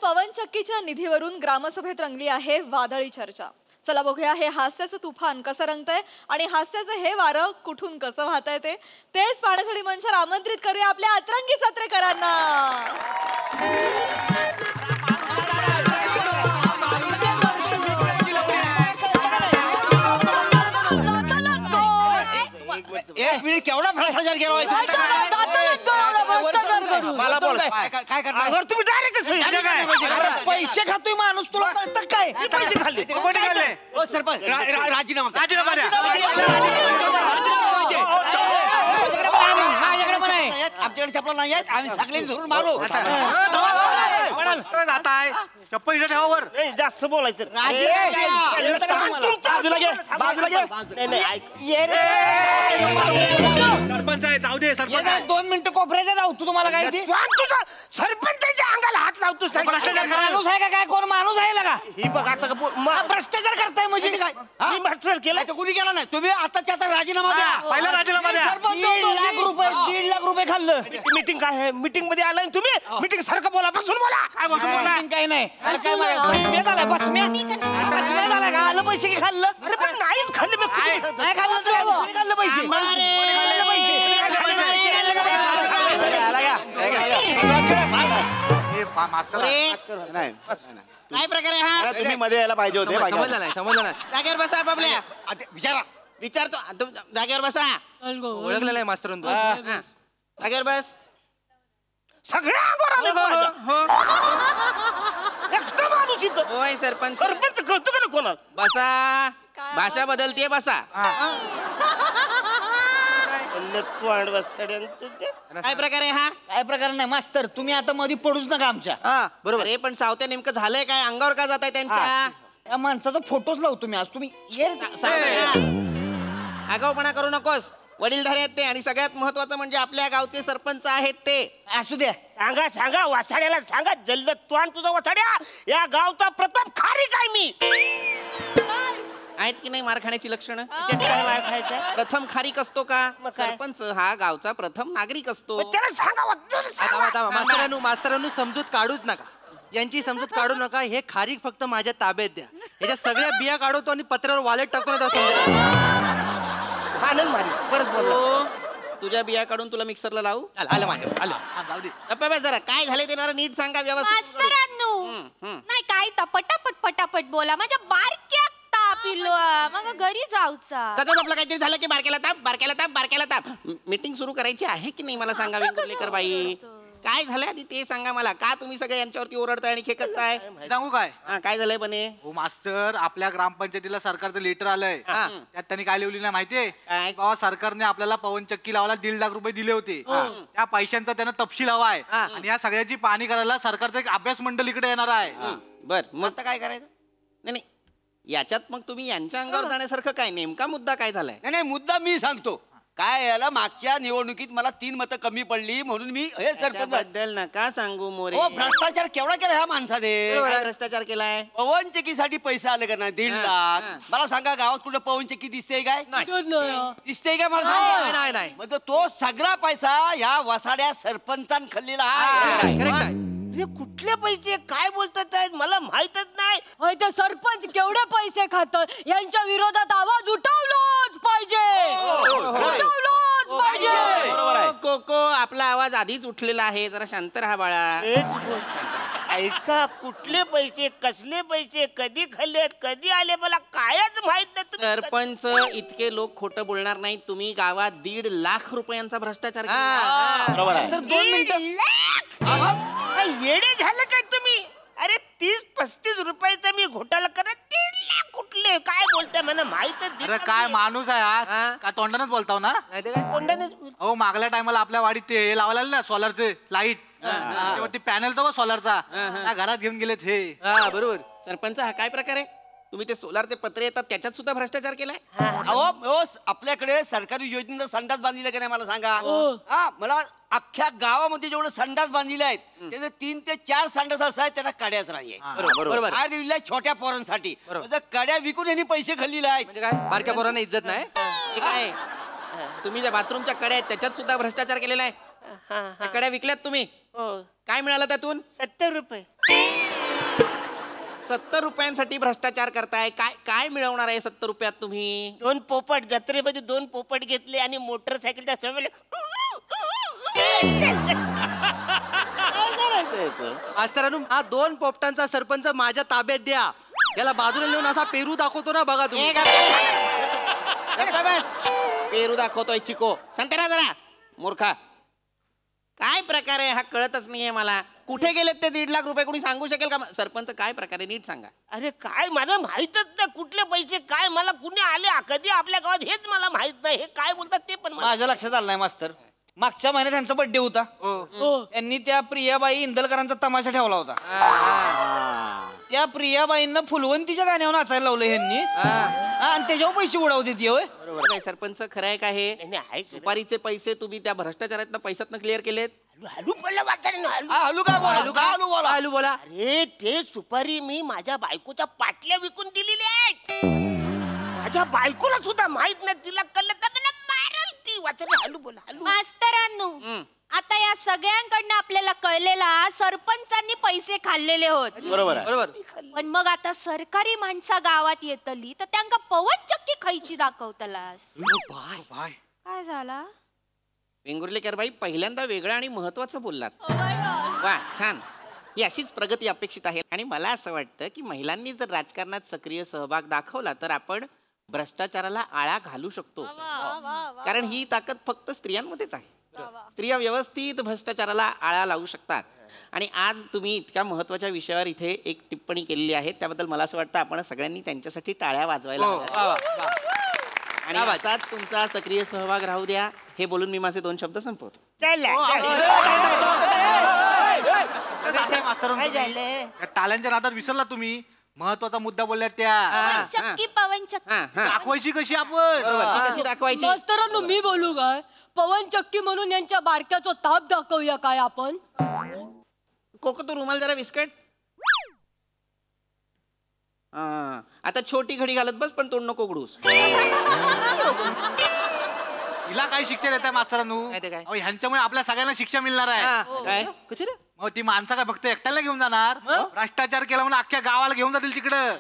पवनचक्कीच्या निधीवरून ग्रामसभेत रंगली आहे वादळी चर्चा. चला बघूया हे हास्याचं तुफान कसं रंगतंय आणि हास्याचं हे वारं कुठून कसं वाहतंय तेच पाहण्यासाठी मंचावर आमंत्रित करूया आपल्या अतरंगी जत्रेकरांना. एक मिनिट केवढा भ्रष्टाचार केला मला बोल काय करणार तुम्ही डायरेक्ट पैसे खातोय माणूस तुला कळतं काय पैसे खाल्ले कोणी खाल्ले ओ सरपंच राजीनामा माझ्याकडे पण आहे आमच्याकडे चपला नाही आहेत आम्ही सगळे धरून मारू जाताय चप्पल इथे ठेवावर जास्त बोलायचं सरपंच आहे जाऊ दे सरपंच 2 मिनिटं कोपऱ्याचा जाऊ तू तुम्हाला काय ते तुझा सरपंचाच्या अंगाला हात लावतो माणूस आहे का काय कोण माणूस आहे का ही बघ आता भ्रष्टाचार करताय म्हणजे काय मी भ्रष्टाचार केला कुणी केला नाही तुम्ही आताच्या आता राजीनामा द्या पहिला राजीनामा द्या 1.5 लाख रुपये खाल्लं मीटिंग काय आहे मीटिंग मध्ये आलाय तुम्ही मीटिंग सारखं बोला बसून बोला काय बोला काही नाही बसम्या झालाय बसम्या झालाय का आलं पैसे की खाल्लं अरे पण नाहीच खाल्ले मी नाही खाल्लं तर खाल्लं पैसे काय प्रकार आहे हा तुम्ही मध्ये यायला पाहिजे होते समजलं नाही जागेवर बसा बाबल्या विचारा विचारतो जागेवर बसा ओळखलेला आहे मास्तर जागेवर बस सगळ्या एकटा माणूस इथं होय सरपंच सरपंच कळतो का कोणाला बसा भाषा बदलते बसा काय प्रकार आहे हा काय प्रकार नाही मास्तर तुम्ही आता मध्ये पडूच नका आमच्या बरोबर हे पण सावत्या नेमकं झालंय काय अंगावर का जात आहे त्यांच्या या माणसाचा फोटोच लावतो तुम्ही आज तुम्ही आगाऊपणा करू नकोस वडीलधारे आहेत ते आणि सगळ्यात महत्वाचं म्हणजे आपल्या गावचे सरपंच आहेत ते असू द्या सांगा वासाड्याला सांगा जल्द तोंड तुझा वासाड्या या गावचा प्रताप खारी काय मी आहेत की नाही मार खाण्याची लक्षणं काय मार खायचं प्रथम खारीक असतो का सरपंच हा गावचा प्रथम नागरिक असतो त्याला सांगा मास्तरांनो समजूत काढूच नका यांची समजूत काढू नका हे खारीक फक्त माझ्या ताब्यात द्या याच्या सगळ्या बिया काढवतो आणि पत्र्यावर वालेट टाकून आनंद मारी परत बोललो तुझ्या बिया काढून तुला मिक्सरला लावू आलं माझ्यावर आलं जरा काय झाले ते नीट सांगा व्यवस्थित नाही काय पटापट बोला माझ्या बारक्या तापिलो मग घरी जाऊचा सतत आपलं काहीतरी झालं की बारक्याला ताप मीटिंग सुरू करायची आहे की नाही मला सांगा विंगुर्लेकर बाई काय झालंय आधी ते सांगा मला का तुम्ही सगळे यांच्यावरती ओरडताय आणि खेकसताय सांगू काय काय झालंय पण हो मास्तर आपल्या ग्रामपंचायतीला सरकारचं लेटर आलंय त्यात त्यांनी काय लिहिली नाही माहितीये बाबा सरकारने आपल्याला पवनचक्की लावायला 1.5 लाख रुपये दिले होते त्या पैशांचा त्यांना तपशील हवाय आणि या सगळ्याची पाहणी करायला सरकारचा एक अभ्यास मंडळ इकडे येणार आहे बर मग आता काय करायचं नाही याच्यात मग तुम्ही यांच्या अंगावर जाण्यासारखं काय नेमका मुद्दा काय झालाय नाही मुद्दा मी सांगतो काय याला मागच्या निवडणुकीत मला 3 मतं कमी पडली म्हणून मी हे सरपंच बद्दल नका सांगू मोरे भ्रष्टाचार केवढा केला ह्या माणसाने भ्रष्टाचार केलाय पवनचक्कीसाठी पैसे आले का नाही 1.5 लाख मला सांगा गावात कुठं पवनचक्की दिसते काय दिसते का मला नाही मग तो सगळा पैसा ह्या वसाड्या सरपंचान खाल्लेला आहे कुठले पैसे काय बोलतात मला माहितच नाही ते सरपंच केवढे पैसे खातात यांच्या विरोधात आवाज उठवलोच पाहिजे कोको आपला आवाज आधीच उठलेला आहे जरा शांत राहा बाळा ऐका कुठले पैसे कसले पैसे कधी खाल्लेत कधी आले मला कायच माहित नाही सरपंच इतके लोक खोटं बोलणार नाही तुम्ही गावात 1.5 लाख रुपयांचा भ्रष्टाचार बरोबर आहे 2 मिनिटं येडे झालं काय तुम्ही अरे 30-35 रुपयाचा मी घोटाळा करत 1.5 लाख कुठले काय बोलताय मला माहितच अरे काय माणूस आहे हा काय तोंडानच बोलताव ना तोंडानेच हो मागल्या टायमाला आपल्या वाडीत ते लावायला ना सोलरचे लाईट त्याच्यावरती पॅनल तो सोलरचा त्या घरात घेऊन गेलेत हे बरोबर सरपंच हा काय प्रकार आहे तुम्ही ते सोलारचे पत्रे येतात त्याच्यात सुद्धा भ्रष्टाचार केलाय अहो आपल्याकडे सरकारी योजनेचा संडास बांधलेला का नाही मला सांगा मला अख्ख्या गावामध्ये जेवढं संडास बांधलेले आहेत त्याचे 3 ते 4 संडास असं आहेत त्यांना कड्याच नाहीये बरोबर काय दिलेला छोट्या पोरांसाठी कड्या विकून यांनी पैसे खाल्लेले आहेत म्हणजे काय बारक्या पोरांना इज्जत नाही काय तुम्ही ज्या बाथरूमच्या कड्या आहेत त्याच्यात सुद्धा भ्रष्टाचार केलेला आहे कड्या विकल्यात तुम्ही काय मिळालं त्यातून 70 रुपये 70 रुपयांसाठी भ्रष्टाचार करताय. काय काय मिळवणार आहे 70 रुपयात तुम्ही? 2 पोपट जत्रेमध्ये 2 पोपट घेतले आणि मोटरसायकलच्या समोर मास्तरानू हा 2 पोपटांचा सरपंच माझ्या ताब्यात द्या. याला बाजूला नेऊन असा पेरू दाखवतो ना बघा तुम्ही. गप्पा बस. पेरू दाखवतोय चिको. शांतरा जरा मूर्खा. काय प्रकार आहे हा कळतच नाहीये मला. कुठे गेलेत ते 1.5 लाख रुपये कोणी सांगू शकेल का? सरपंच काय प्रकार आहे नीट सांगा. अरे काय मला माहितच नाही कुठले पैसे काय मला कुणी आले कधी आपल्या गावात हेच मला माहित नाही. हे काय बोलतात ते पण माझ्या लक्षात आलं नाही मास्तर. मागच्या महिन्यात त्यांचा बर्थडे होता. त्यांनी त्या प्रियाबाई इंदलकरांचा तमाशा ठेवला होता. त्या प्रियाबाईंना फुलवंतीच्या गाण्यावर नाचायला लावलं ह्यांनी आणि त्याच्यावर पैसे उडवते ती. होय काय सरपंच खरं आहे का हे? सुपारीचे पैसे तुम्ही त्या भ्रष्टाचारातनं पैशातनं क्लिअर केलेत? हलू पडलं वाचायला हलू का बोला हलू बोला हलू बोला. अरे ते सुपारी मी माझ्या बायकोच्या पाटल्या विकून दिलेली आहेत. माझ्या बायकोला सुद्धा माहित नाही. तिला कळलं तर मला मारल ती. वाचायला हलू बोला हलू. मास्तरांनो आता या सगळ्यांकडनं आपल्याला कळलेला सरपंचांनी पैसे खाल्लेले होत. बरोबर आहे. बरोबर. पण मग आता सरकारी माणसा गावात येतली तर त्यांना पवन चक्की खायची दाखवतलास. काय झाला? वेंगुर्लेकर बाई पहिल्यांदा वेगळं आणि महत्वाचं बोललात. वा छान. ही अशीच प्रगती अपेक्षित आहे. आणि मला असं वाटतं की महिलांनी जर राजकारणात सक्रिय सहभाग दाखवला तर आपण भ्रष्टाचाराला आळा घालू शकतो. कारण ही ताकद फक्त स्त्रियांमध्येच आहे. स्त्रिया व्यवस्थित भ्रष्टाचाराला आळा लावू शकतात. आणि आज तुम्ही इतक्या महत्वाच्या विषयावर इथे एक टिप्पणी केलेली आहे त्याबद्दल मला असं वाटतं आपण सगळ्यांनी त्यांच्यासाठी टाळ्या वाजवायला हव्यात. आणि असाच तुमचा सक्रिय सहभाग राहू द्या. हे बोलून मी माझे 2 शब्द संपवतो. काय झालं? टाळ्यांच्या नादात विसरला तुम्ही. महत्वाचा मुद्दा बोलल्या त्या. चक्की पवन चक्की दाखवायची कशी आपण? बरोबर. ती कशी दाखवायची? मास्तरांनो मी बोलू काय? पवन चक्की म्हणून यांच्या बारक्याचा ताप दाखवूया काय आपण? कोको तू रुमाल जरा विस्कट. आता छोटी घडी घालत बस पण तोंड नको उघडूस. हिला काय शिक्षा देताय मास्तरांनू? अहो, ह्यांच्यामुळे आपल्या सगळ्यांना शिक्षा मिळणार आहे. काय? मग ती माणसं काय फक्त एकट्याला घेऊन जाणार? भ्रष्टाचार केला म्हणून अख्ख्या गावाला घेऊन जातील तिकडं.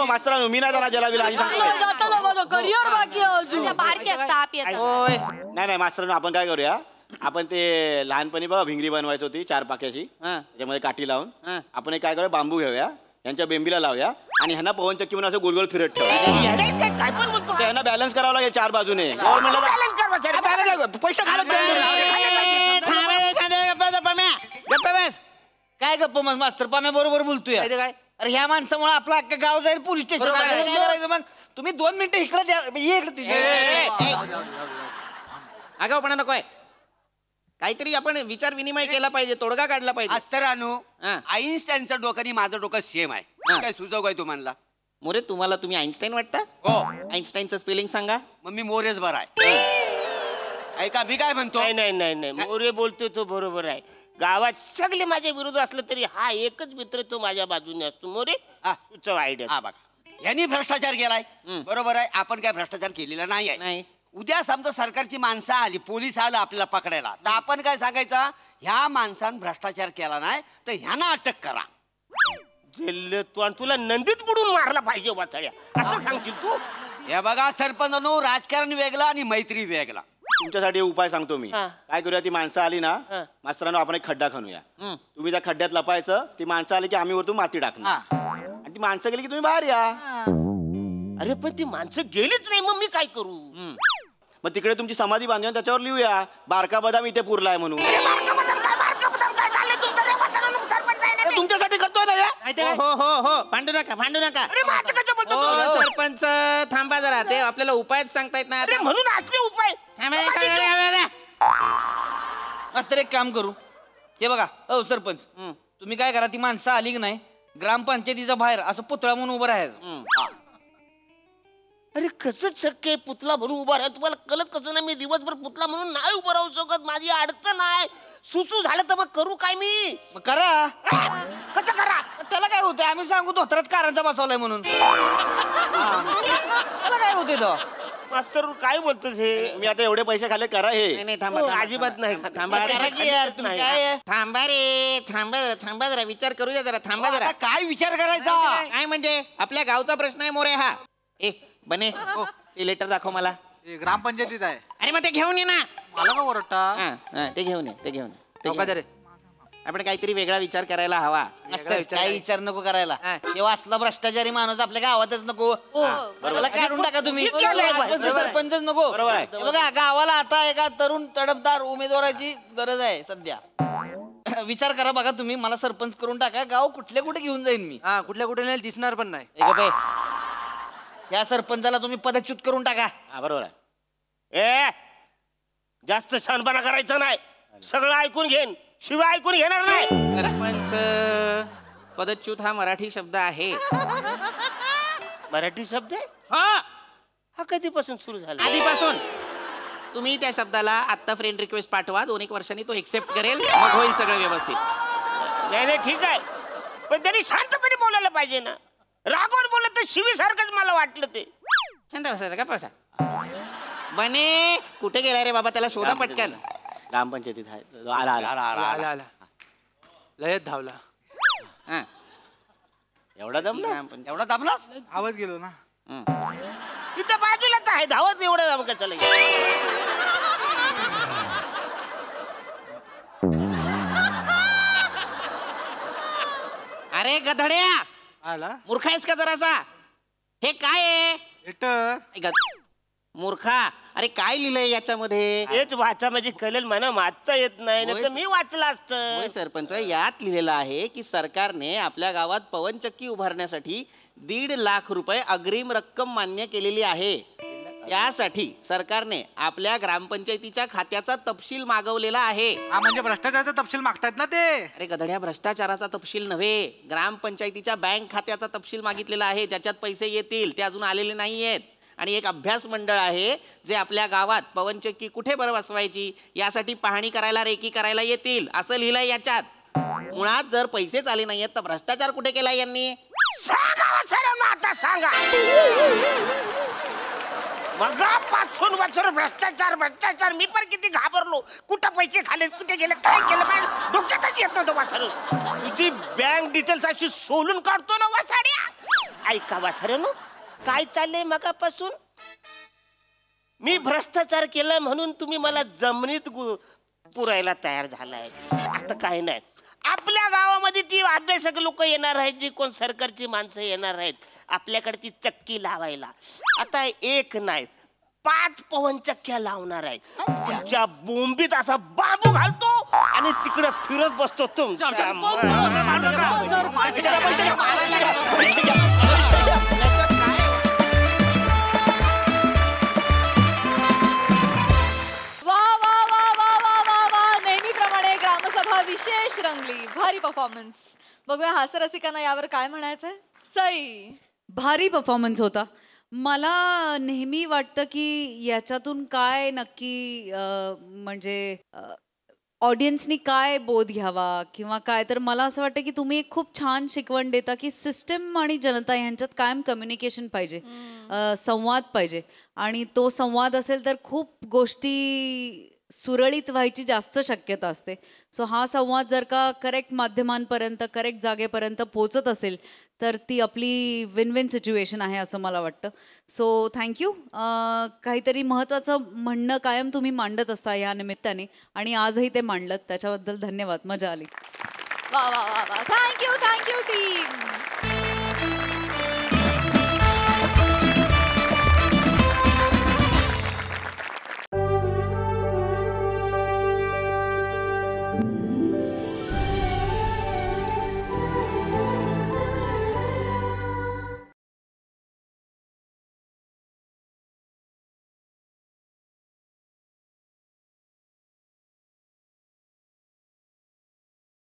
मास्तरांनो मी नाही जाणार जलावीला. जाताना माझं करिअर बाकी आहे अजून. बारक्या ताप येतात. होय. नाही मास्तरांनो आपण काय करूया. आपण ते लहानपणी बघा भिंगरी बनवायची होती 4 पाक्याची. त्याच्यामध्ये काठी लावून आपण एक काय करूया बांबू घेऊया यांच्या बेंबीला लावूया आणि ह्यांना पवन चक्की म्हणून असं गोलगोल फिरत ठेवा. काय पण बोलतो? ह्यांना बॅलन्स करावं लागेल 4 बाजूने. पैसे काय गप्प मग मास्तर पाम्या बरोबर बोलतोय. काय अरे ह्या माणसामुळे आपलं अख्खं गाव जाईल पोलीस स्टेशन. काय करायचं मग? तुम्ही 2 मिनिटं इकडे द्या. ये इकडे तुझे. आगाऊपणा नकोय. काहीतरी आपण विचार विनिमय केला पाहिजे. तोडगा काढला पाहिजे. मास्तरानू आईन्स्टाईनचं डोकं आणि माझं डोकं सेम आहे. काय सुचव काय तुम्हाला? मोरे तुम्ही आईन्स्टाईन वाटता? हो. आईन्स्टाईनचं स्पेलिंग सांगा. मग मी मोरेच बरा आहे. ऐका मी काय म्हणतो. नाही मोरे बोलतोय तो बरोबर आहे. गावात सगळे माझ्या विरोध असलं तरी हा एकच मित्र तो माझ्या बाजूने असतो. मोरे सुचव आयडिया. हा बघा यांनी भ्रष्टाचार केलाय. बरोबर आहे. आपण काय भ्रष्टाचार केलेला नाही आहे. नाही. उद्या समजा सरकारची माणसं आली पोलीस आलं आपल्याला पकडायला तर आपण काय सांगायचं ह्या माणसानं भ्रष्टाचार केला नाही तर ह्यांना अटक करा. तुला नंदीत बुडून मारला पाहिजे वाचड्या असं सांगशील तू? हे बघा सरपंचांनो राजकारण वेगळा आणि मैत्री वेगळा. तुमच्यासाठी उपाय सांगतो मी. काय करूया ती माणसं आली ना मास्तरांनो आपण एक खड्डा खणूया. तुम्ही त्या खड्ड्यात लपायचं. ती माणसं आली की आम्ही वरतून माती टाकणार आणि ती माणसं गेली की तुम्ही बाहेर या. अरे पण ती माणसं गेलीच नाही मग मी काय करू? मग तिकडे तुमची समाधी बांधून त्याच्यावर लिहूया बारका बदाम इथे पुरलाय म्हणून. तुमच्यासाठी करतोय ना. हो भांडू नका. सरपंच थांबा जरा. ते आपल्याला उपायच सांगतायत ना. म्हणून आजचे उपाय. मास्तर एक काम करू. हे बघा सरपंच तुम्ही काय करा. ती माणसं आली की नाही ग्रामपंचायतीच्या बाहेर असं पुतळा म्हणून उभं राहायचं. अरे कसं शक्य आहे पुतला म्हणून उभा राहा? तुम्हाला कळत कसं नाही? मी दिवसभर पुतला म्हणून नाही उभं राहू शकत. माझी अडचण आहे. सुसू झालं तर मग करू काय मी? मग करा. कसं करा? त्याला काय होतंय? आम्ही सांगू धोत्रात कारांचा बसवलाय म्हणून. त्याला काय होतंय तो? मास्तर काय बोलतोस हे? मी आता एवढे पैसे खाले करा हे. नाही थांबा अजिबात नाही. थांबा करा की यार, तुम्ही काय आहे? थांबा रे थांबा जरा विचार करू द्या जरा थांबा जरा. आता काय विचार करायचा? काय म्हणजे आपल्या गावचा प्रश्न आहे मोरे हा. ए बने ते लेटर दाखव मला. हे ग्रामपंचायतीत आहे. अरे मग ते घेऊन ये ना. मला का ओरडता? हा, ते घेऊन ये ते घेऊन ये, ते घेऊन रे ये. आपण काहीतरी वेगळा विचार करायला हवा. मास्तर, काय विचार नको करायला. तेव्हा असला भ्रष्टाचारी माणूस आपल्या गावातच नको. मला काढून टाका तुम्ही. सरपंचच नको. हे बघा गावाला आता एका तरुण तडफदार उमेदवाराची गरज आहे सध्या. विचार करा बघा तुम्ही, मला सरपंच करून टाका. गाव कुठल्या कुठे घेऊन जाईन मी. हा कुठल्या कुठे नाही दिसणार पण नाही. हे गप्प आहे. या सरपंचाला तुम्ही पदच्युत करून टाका. बरोबर आहे. ए जास्त शहाणपणा करायचा नाही. सगळं ऐकून घेन शिवाय ऐकून घेणार नाही. सरपंच पदच्युत हा मराठी शब्द आहे. मराठी शब्द आहे? हा कधीपासून सुरू झाला? आधीपासून. तुम्ही त्या शब्दाला आत्ता फ्रेंड रिक्वेस्ट पाठवा. 2-1 वर्षांनी तो एक्सेप्ट करेल, मग होईल सगळं व्यवस्थित. नाही ठीक आहे, पण त्यांनी शांतपणे बोलायला पाहिजे ना. रागवून बोलत तर शिवीसारखंच मला वाटलं ते. शांत बसायचं का बसा. बने कुठे गेला रे बाबा, त्याला शोधा पटकन. ग्रामपंचायतीत आहे. आला. लयच धावला. हा. एवढा दमला? एवढा दाबला? आवाज गेलो ना. इथं बाजूला तर आहे, धावत एवढं दम का चालेल. अरे गधड्या, आला मूर्खा आहेस का जरासा? हे काय आहे? लेटर. मूर्खा, अरे काय लिहिलंय याच्यामध्ये? हेच वाचा म्हणजे कळेल म्हणा. वाचता येत नाही तर मी वाचलं होय असतं. सरपंच, यात लिहिलेलं आहे की सरकारने आपल्या गावात पवनचक्की उभारण्यासाठी 1.5 लाख रुपये अग्रिम रक्कम मान्य केलेली आहे. त्यासाठी सरकारने आपल्या ग्रामपंचायतीच्या खात्याचा तपशील मागवलेला आहे. हा म्हणजे भ्रष्टाचाराचा तपशील मागतायत ना ते. अरे गधड्या, भ्रष्टाचाराचा तपशील नव्हे, ग्रामपंचायतीच्या बँक खात्याचा तपशील मागितलेला आहे, ज्याच्यात पैसे येतील ते अजून आलेले नाहीयेत. आणि एक अभ्यास मंडळ आहे जे आपल्या गावात पवनचक्की कुठे बरं बसवायची यासाठी पाहणी करायला, रेकी करायला येतील, असं लिहिलंय याच्यात. मुळात जर पैसेच आले नाहीयेत तर भ्रष्टाचार कुठे केलाय यांनी? सांगा सर, आता सांगा. मगापासून वचर भ्रष्टाचार मी पण किती घाबरलो. कुठं पैसे खाले, कुठे गेले, काय केलं, माझ्या डोक्यातच येत नव्हतं वाचर. तुझी बँक डिटेल्स अशी सोलून काढतो ना वासाड्या. ऐका वासऱ्यानो, काय चाललंय मगापासून? मी भ्रष्टाचार केला म्हणून तुम्ही मला जमिनीत पुरायला तयार झालाय. आता काय नाही, आपल्या गावामध्ये ती अभ्यासक लोक येणार आहेत, जी कोण सरकारची माणसं येणार आहेत आपल्याकडे ती चक्की लावायला. आता 1 नाही 5 पवनचक्क्या लावणार आहेत. तुमच्या बोंबीत असा बांबू घालतो आणि तिकडे फिरत बसतो. तुमच्या विशेष रंगली, भारी परफॉर्मन्स. बघूया हास्यरसिकांना यावर काय म्हणायचंय. सई, भारी परफॉर्मन्स होता. मला नेहमी वाटतं की याच्यातून काय नक्की म्हणजे ऑडियन्सनी काय बोध घ्यावा किंवा काय, तर मला असं वाटतं की तुम्ही एक खूप छान शिकवण देता की सिस्टम आणि जनता यांच्यात कायम कम्युनिकेशन पाहिजे, संवाद पाहिजे. आणि तो संवाद असेल तर खूप गोष्टी सुरळीत व्हायची जास्त शक्यता असते. सो हा संवाद जर का करेक्ट माध्यमांपर्यंत, करेक्ट जागेपर्यंत पोचत असेल तर ती आपली विन विन सिच्युएशन आहे असं मला वाटतं. So thank you. काहीतरी महत्त्वाचं म्हणणं कायम तुम्ही मांडत असता या निमित्ताने आणि आजही ते मांडलं, त्याच्याबद्दल धन्यवाद. मजा आली. वा वा वा वा. Thank you team.